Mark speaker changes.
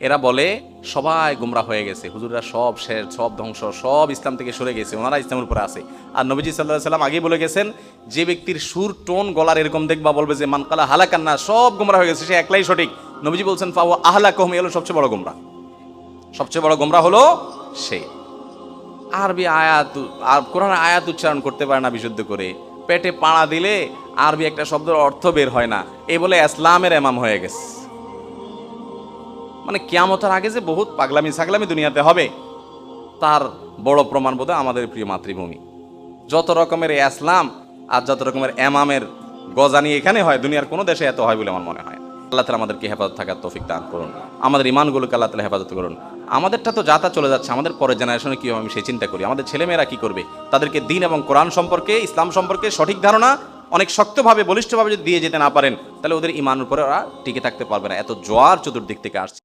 Speaker 1: এরা বলে সবাই গুমরা হয়ে গেছে, হুজুররা সব শেষ, সব ধ্বংস, সব ইসলাম থেকে সরে গেছে, ওনারা ইসলামের উপরে আছে। আর নবীজি সাল্লাল্লাহু আলাইহি সাল্লাম আগেই বলে গেছেন, যে ব্যক্তির সুর টোন গলার এরকম দেখবা বলবে যে মানকালা হালাকান্না, সব গুমরা হয়ে গেছে, সে একলাই সঠিক। নবীজি বলছেন ফাওয়া আহলাকুম, এ হলো সবচেয়ে বড় গুমরা। সবচেয়ে বড় গুমরা হলো সে। আরবি আয়াত আর কোরআন আয়াত উচ্চারণ করতে পারে না বিশুদ্ধ করে, পেটে পাড়া দিলে আরবি একটা শব্দের অর্থ বের হয় না, এ বলে ইসলামের এমাম হয়ে গেছে। মানে কিয়ামতের আগে যে বহুত পাগলামি ছাগলামি দুনিয়াতে হবে, তার বড় প্রমাণ বোধহয় আমাদের প্রিয় মাতৃভূমি। যত রকমের ইসলাম আর যত রকমের এমামের গজানি এখানে হয়, দুনিয়ার কোনো দেশে এত হয় বলে আমার মনে হয়। আল্লাহ তাআলা আমাদেরকে হেফাজত থাকার তৌফিক দান করুন, আমাদের ইমানগুলোকে আল্লাহ তাআলা হেফাজত করুন। আমাদেরটা তো যাতা চলে যাচ্ছে, আমাদের পরের জেনারেশনে কী হবে আমি সেই চিন্তা করি। আমাদের ছেলেমেয়েরা কী করবে, তাদেরকে দিন এবং কোরআন সম্পর্কে, ইসলাম সম্পর্কে সঠিক ধারণা অনেক শক্তভাবে, বলিষ্ঠভাবে যদি দিয়ে যেতে না পারেন, তাহলে ওদের ইমানের উপরে ওরা টিকে থাকতে পারবে না। এত জোয়ার চতুর্দিক থেকে আসছে।